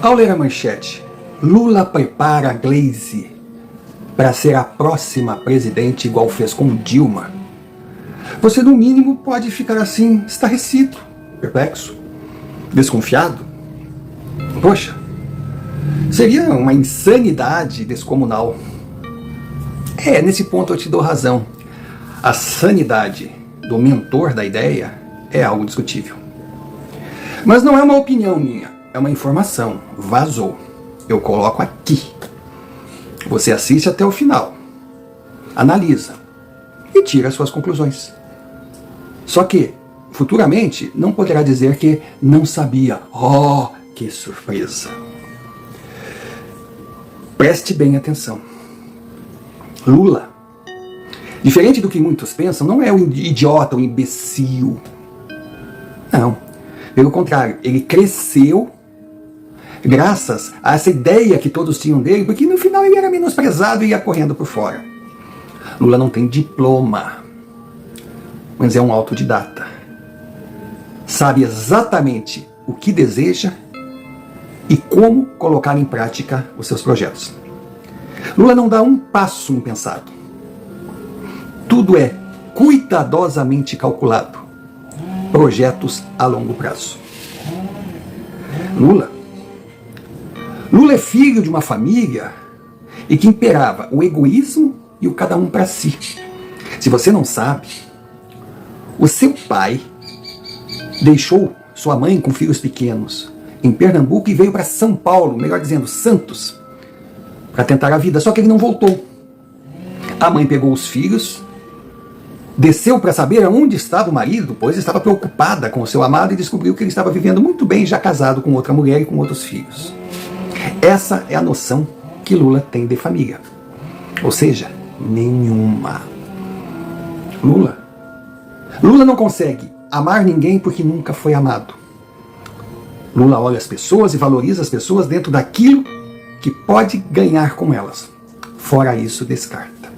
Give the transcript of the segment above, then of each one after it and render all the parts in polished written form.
Ao ler a manchete, Lula prepara a Glaze para ser a próxima presidente igual fez com Dilma, você no mínimo pode ficar assim, estarrecido, perplexo, desconfiado. Poxa, seria uma insanidade descomunal. Nesse ponto eu te dou razão. A sanidade do mentor da ideia é algo discutível. Mas não é uma opinião minha, é uma informação. Vazou. Eu coloco aqui. Você assiste até o final, analisa e tira suas conclusões. Só que, futuramente, não poderá dizer que não sabia. Oh, que surpresa! Preste bem atenção. Lula, diferente do que muitos pensam, não é um idiota, um imbecil. Não. Pelo contrário, ele cresceu graças a essa ideia que todos tinham dele, porque no final ele era menosprezado e ia correndo por fora. Lula não tem diploma, mas é um autodidata. Sabe exatamente o que deseja e como colocar em prática os seus projetos. Lula não dá um passo impensado. Tudo é cuidadosamente calculado. Projetos a longo prazo. Lula é filho de uma família em que imperava o egoísmo e o cada um para si. Se você não sabe, o seu pai deixou sua mãe com filhos pequenos em Pernambuco e veio para São Paulo, melhor dizendo, Santos, para tentar a vida, só que ele não voltou. A mãe pegou os filhos, desceu para saber aonde estava o marido, pois estava preocupada com o seu amado e descobriu que ele estava vivendo muito bem, já casado com outra mulher e com outros filhos. Essa é a noção que Lula tem de família. Ou seja, nenhuma. Lula não consegue amar ninguém porque nunca foi amado. Lula olha as pessoas e valoriza as pessoas dentro daquilo que pode ganhar com elas. Fora isso, descarta.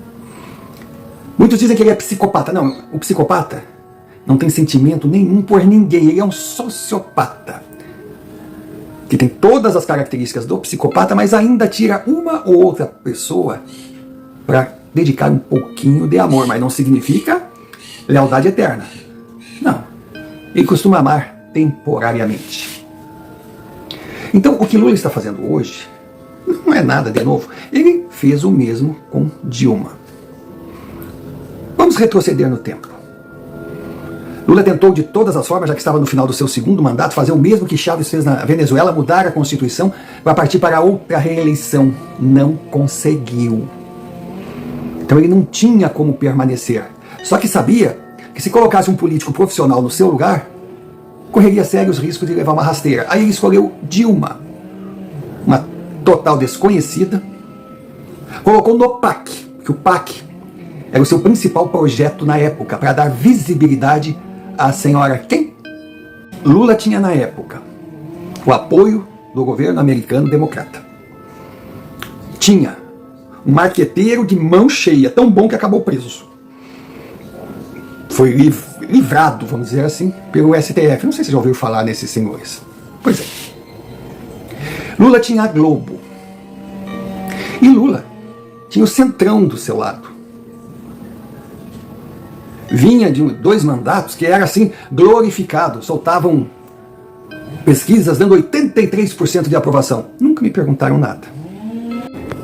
Muitos dizem que ele é psicopata. Não, o psicopata não tem sentimento nenhum por ninguém. Ele é um sociopata, que tem todas as características do psicopata, mas ainda tira uma ou outra pessoa para dedicar um pouquinho de amor. Mas não significa lealdade eterna. Não. Ele costuma amar temporariamente. Então, o que Lula está fazendo hoje não é nada de novo. Ele fez o mesmo com Dilma. Vamos retroceder no tempo. Lula tentou de todas as formas, já que estava no final do seu segundo mandato, fazer o mesmo que Chávez fez na Venezuela, mudar a Constituição para partir para outra reeleição. Não conseguiu. Então ele não tinha como permanecer. Só que sabia que se colocasse um político profissional no seu lugar, correria sérios riscos de levar uma rasteira. Aí ele escolheu Dilma, uma total desconhecida, colocou no PAC, que o PAC era o seu principal projeto na época, para dar visibilidade à senhora quem? Lula tinha na época o apoio do governo americano democrata. Tinha um marqueteiro de mão cheia, tão bom que acabou preso. Foi livrado, vamos dizer assim, pelo STF. Não sei se já ouviu falar nesses senhores. Pois é. Lula tinha a Globo. E Lula tinha o Centrão do seu lado. Vinha de 2 mandatos que era assim, glorificado. Soltavam pesquisas dando 83% de aprovação. Nunca me perguntaram nada.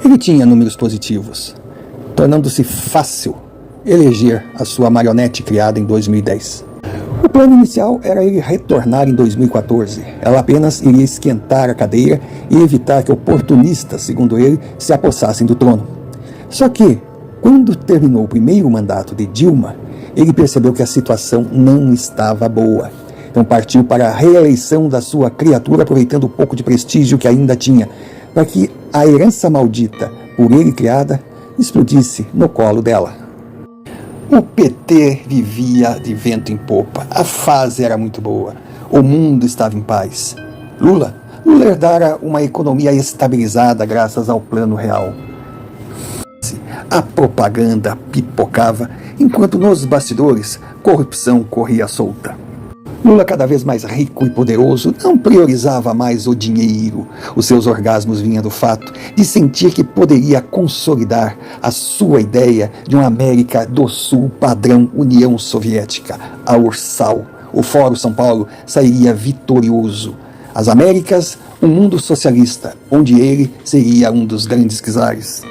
Ele tinha números positivos, tornando-se fácil eleger a sua marionete criada em 2010. O plano inicial era ele retornar em 2014. Ela apenas iria esquentar a cadeira e evitar que oportunistas, segundo ele, se apossassem do trono. Só que, quando terminou o primeiro mandato de Dilma, ele percebeu que a situação não estava boa. Então partiu para a reeleição da sua criatura, aproveitando o pouco de prestígio que ainda tinha, para que a herança maldita, por ele criada, explodisse no colo dela. O PT vivia de vento em popa, a fase era muito boa, o mundo estava em paz. Lula herdara uma economia estabilizada graças ao Plano Real. A propaganda pipocava, enquanto nos bastidores corrupção corria solta. Lula, cada vez mais rico e poderoso, não priorizava mais o dinheiro. Os seus orgasmos vinham do fato de sentir que poderia consolidar a sua ideia de uma América do Sul padrão União Soviética, a Ursal. O Fórum São Paulo sairia vitorioso. As Américas, um mundo socialista, onde ele seria um dos grandes czares.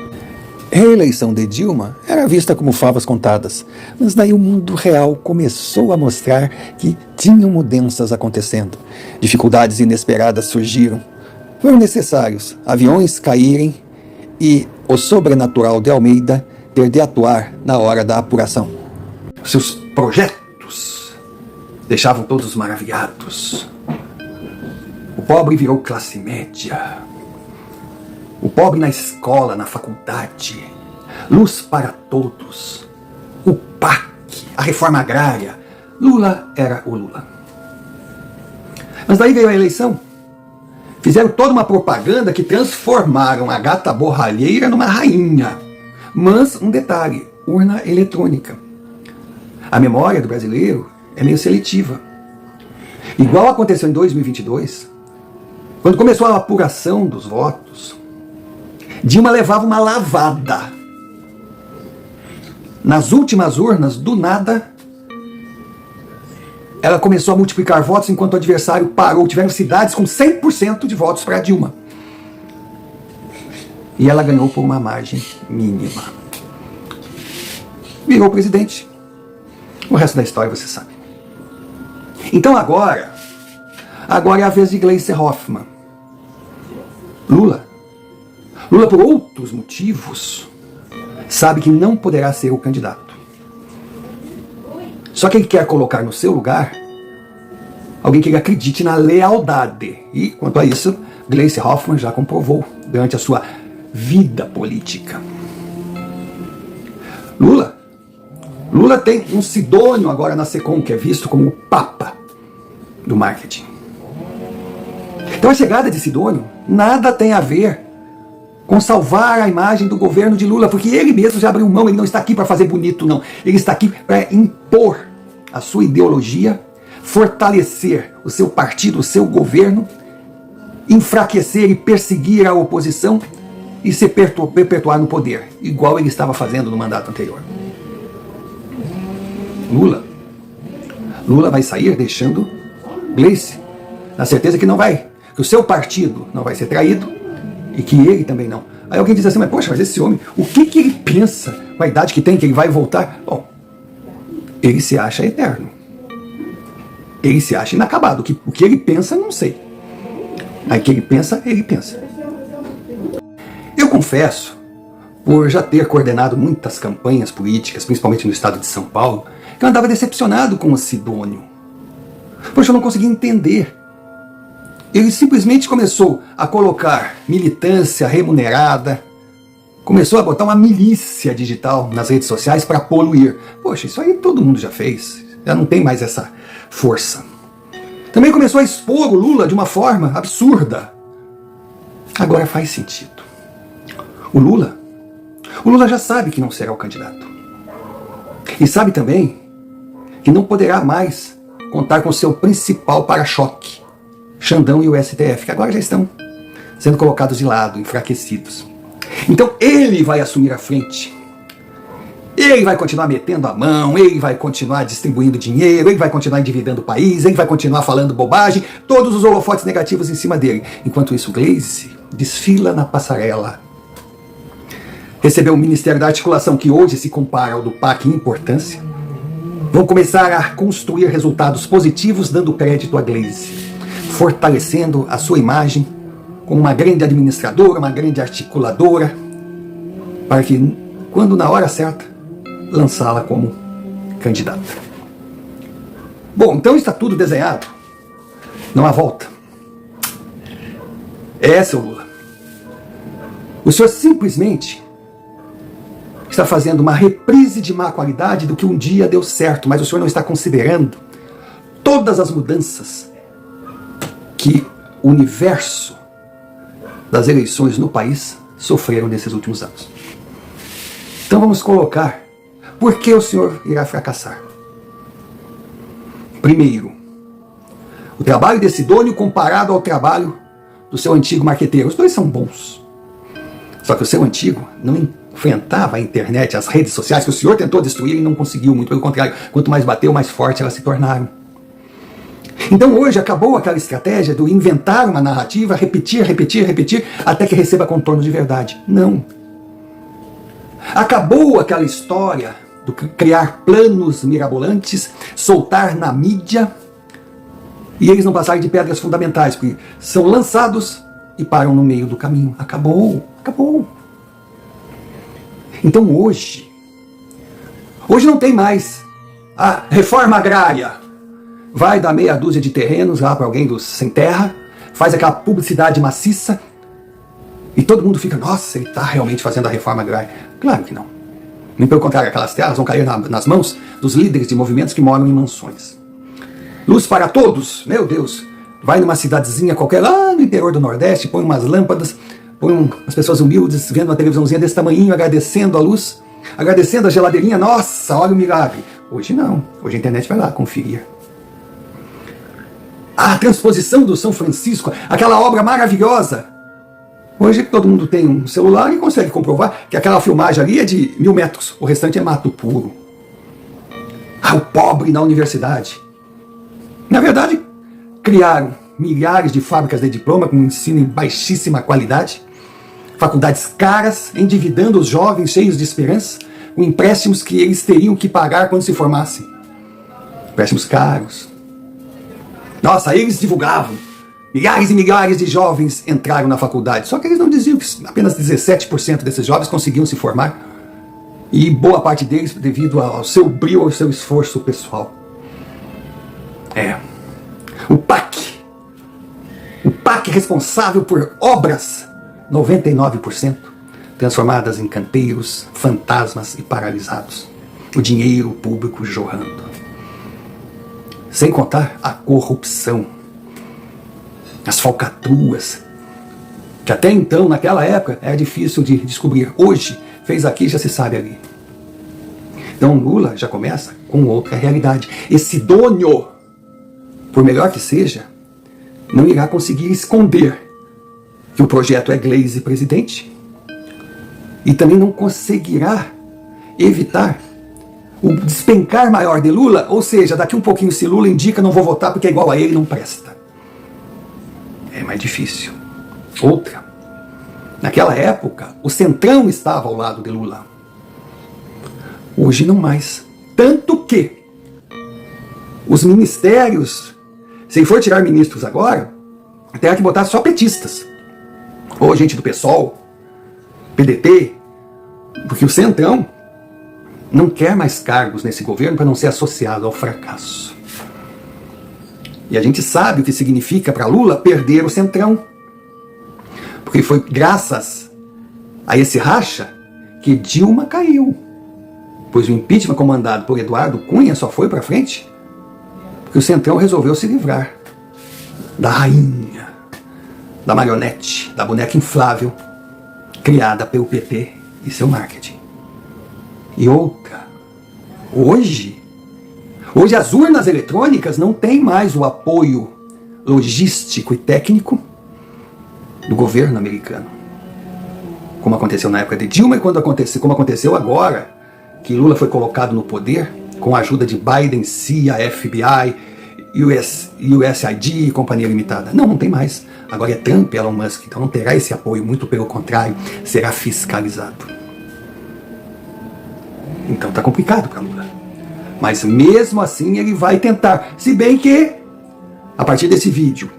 A reeleição de Dilma era vista como favas contadas, mas daí o mundo real começou a mostrar que tinham mudanças acontecendo. Dificuldades inesperadas surgiram. Foram necessários aviões caírem e o sobrenatural de Almeida ter de atuar na hora da apuração. Seus projetos deixavam todos maravilhados. O pobre virou classe média. O pobre na escola, na faculdade, luz para todos, o PAC, a reforma agrária. Lula era o Lula. Mas daí veio a eleição. Fizeram toda uma propaganda que transformaram a gata borralheira numa rainha. Mas um detalhe, urna eletrônica. A memória do brasileiro é meio seletiva. Igual aconteceu em 2022, quando começou a apuração dos votos, Dilma levava uma lavada. Nas últimas urnas, do nada, ela começou a multiplicar votos enquanto o adversário parou. Tiveram cidades com 100% de votos para Dilma. E ela ganhou por uma margem mínima. Virou presidente. O resto da história você sabe. Então agora é a vez de Gleisi Hoffmann. Lula, por outros motivos, sabe que não poderá ser o candidato. Só que ele quer colocar no seu lugar alguém que ele acredite na lealdade. E, quanto a isso, Gleisi Hoffmann já comprovou durante a sua vida política. Lula tem um Sidônio agora na SECOM, que é visto como o papa do marketing. Então a chegada de Sidônio nada tem a ver com salvar a imagem do governo de Lula, porque ele mesmo já abriu mão, ele não está aqui para fazer bonito, não. Ele está aqui para impor a sua ideologia, fortalecer o seu partido, o seu governo, enfraquecer e perseguir a oposição e se perpetuar no poder, igual ele estava fazendo no mandato anterior. Lula vai sair deixando Gleisi, na certeza que que o seu partido não vai ser traído, e que ele também não. Aí alguém diz assim, mas esse homem, o que ele pensa com a idade que tem, que ele vai voltar? Bom, ele se acha eterno. Ele se acha inacabado. O que ele pensa, não sei. Aí que ele pensa, ele pensa. Eu confesso, por já ter coordenado muitas campanhas políticas, principalmente no estado de São Paulo, que eu andava decepcionado com o Sidônio. Poxa, eu não conseguia entender. Ele simplesmente começou a colocar militância remunerada, começou a botar uma milícia digital nas redes sociais para poluir. Poxa, isso aí todo mundo já fez, já não tem mais essa força. Também começou a expor o Lula de uma forma absurda. Agora faz sentido. O Lula já sabe que não será o candidato. E sabe também que não poderá mais contar com seu principal para-choque, Xandão e o STF, que agora já estão sendo colocados de lado, enfraquecidos. Então ele vai assumir a frente. Ele vai continuar metendo a mão, ele vai continuar distribuindo dinheiro, ele vai continuar endividando o país, ele vai continuar falando bobagem, todos os holofotes negativos em cima dele. Enquanto isso, Gleisi desfila na passarela. Recebeu o Ministério da Articulação, que hoje se compara ao do PAC em importância. Vão começar a construir resultados positivos, dando crédito a Gleisi, fortalecendo a sua imagem como uma grande administradora, uma grande articuladora, para que, quando na hora certa, lançá-la como candidata. Bom, então está tudo desenhado. Não há volta. Seu Lula. O senhor simplesmente está fazendo uma reprise de má qualidade do que um dia deu certo, mas o senhor não está considerando todas as mudanças que o universo das eleições no país sofreram nesses últimos anos. Então vamos colocar por que o senhor irá fracassar. Primeiro, O trabalho de Sidônio comparado ao trabalho do seu antigo marqueteiro. Os dois são bons. Só que o seu antigo não enfrentava a internet, as redes sociais, que o senhor tentou destruir e não conseguiu, muito pelo contrário. Quanto mais bateu, mais forte elas se tornaram. Então hoje acabou aquela estratégia do inventar uma narrativa, repetir, até que receba contorno de verdade. Não. Acabou aquela história do criar planos mirabolantes, soltar na mídia, e eles não passarem de pedras fundamentais, porque são lançados e param no meio do caminho. Acabou. Então hoje não tem mais a reforma agrária. Vai dar meia dúzia de terrenos lá para alguém sem terra, faz aquela publicidade maciça, e todo mundo fica, nossa, ele está realmente fazendo a reforma agrária. Claro que não. Nem pelo contrário, aquelas terras vão cair nas mãos dos líderes de movimentos que moram em mansões. Luz para todos, meu Deus. Vai numa cidadezinha qualquer lá no interior do Nordeste, põe umas lâmpadas, põe as pessoas humildes vendo uma televisãozinha desse tamanhinho, agradecendo a luz, agradecendo a geladeirinha. Nossa, olha o milagre. Hoje não. Hoje a internet vai lá conferir. A transposição do São Francisco, aquela obra maravilhosa. Hoje todo mundo tem um celular e consegue comprovar que aquela filmagem ali é de 1000 metros. O restante é mato puro. O pobre na universidade. Na verdade, criaram milhares de fábricas de diploma com ensino em baixíssima qualidade, faculdades caras, endividando os jovens cheios de esperança, com empréstimos que eles teriam que pagar quando se formassem. Empréstimos caros. Nossa, eles divulgavam. Milhares e milhares de jovens entraram na faculdade, só que eles não diziam que apenas 17% desses jovens conseguiam se formar, e boa parte deles devido ao seu brio, ao seu esforço pessoal. O PAC responsável por obras, 99%, transformadas em canteiros, fantasmas e paralisados. O dinheiro público jorrando. Sem contar a corrupção, as falcatruas, que até então, naquela época, era difícil de descobrir. Hoje, fez aqui, já se sabe ali. Então Lula já começa com outra realidade. Esse Sidônio, por melhor que seja, não irá conseguir esconder que o projeto é Gleisi presidente, e também não conseguirá evitar o despencar maior de Lula, ou seja, daqui um pouquinho se Lula indica, não vou votar porque é igual a ele, não presta. É mais difícil. Outra, naquela época, o Centrão estava ao lado de Lula. Hoje não mais. Tanto que os ministérios, se for tirar ministros agora, terá que botar só petistas. Ou gente do PSOL, PDT, porque o Centrão não quer mais cargos nesse governo para não ser associado ao fracasso. E a gente sabe o que significa para Lula perder o Centrão. Porque foi graças a esse racha que Dilma caiu. Pois o impeachment comandado por Eduardo Cunha só foi para frente porque o Centrão resolveu se livrar da rainha, da marionete, da boneca inflável criada pelo PT e seu marketing. E outra, hoje as urnas eletrônicas não têm mais o apoio logístico e técnico do governo americano. Como aconteceu na época de Dilma e como aconteceu agora, que Lula foi colocado no poder com a ajuda de Biden, CIA, FBI, USAID e Companhia Limitada. Não tem mais. Agora é Trump e Elon Musk, então não terá esse apoio, muito pelo contrário, será fiscalizado. Então tá complicado para Lula. Mas mesmo assim ele vai tentar. Se bem que, a partir desse vídeo,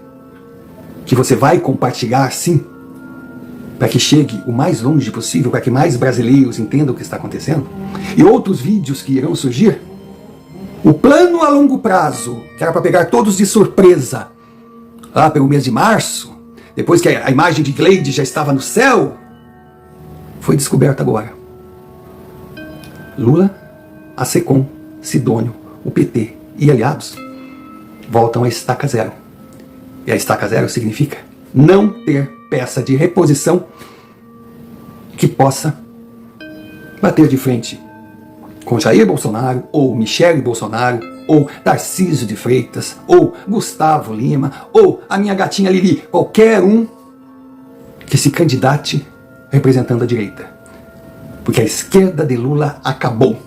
que você vai compartilhar sim, para que chegue o mais longe possível, para que mais brasileiros entendam o que está acontecendo, e outros vídeos que irão surgir, o plano a longo prazo, que era para pegar todos de surpresa, lá pelo mês de março, depois que a imagem de Gleisi já estava no céu, foi descoberto agora. Lula, a SECOM, Sidônio, o PT e aliados voltam à estaca zero. E a estaca zero significa não ter peça de reposição que possa bater de frente com Jair Bolsonaro, ou Michele Bolsonaro, ou Tarcísio de Freitas, ou Gustavo Lima, ou a minha gatinha Lili, qualquer um que se candidate representando a direita. Porque a esquerda de Lula acabou.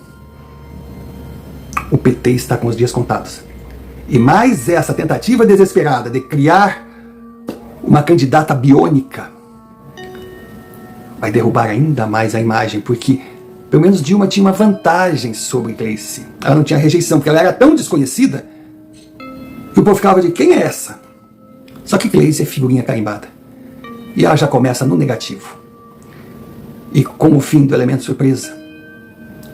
O PT está com os dias contados. E mais essa tentativa desesperada de criar uma candidata biônica vai derrubar ainda mais a imagem, porque pelo menos Dilma tinha uma vantagem sobre Gleice. Ela não tinha rejeição, porque ela era tão desconhecida que o povo ficava de quem é essa? Só que Gleice é figurinha carimbada. E ela já começa no negativo. E com o fim do elemento surpresa,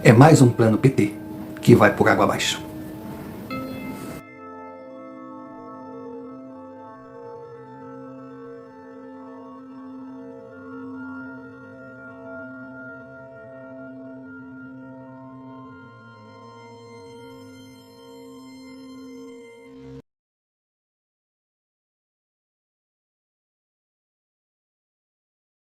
é mais um plano PT que vai por água abaixo.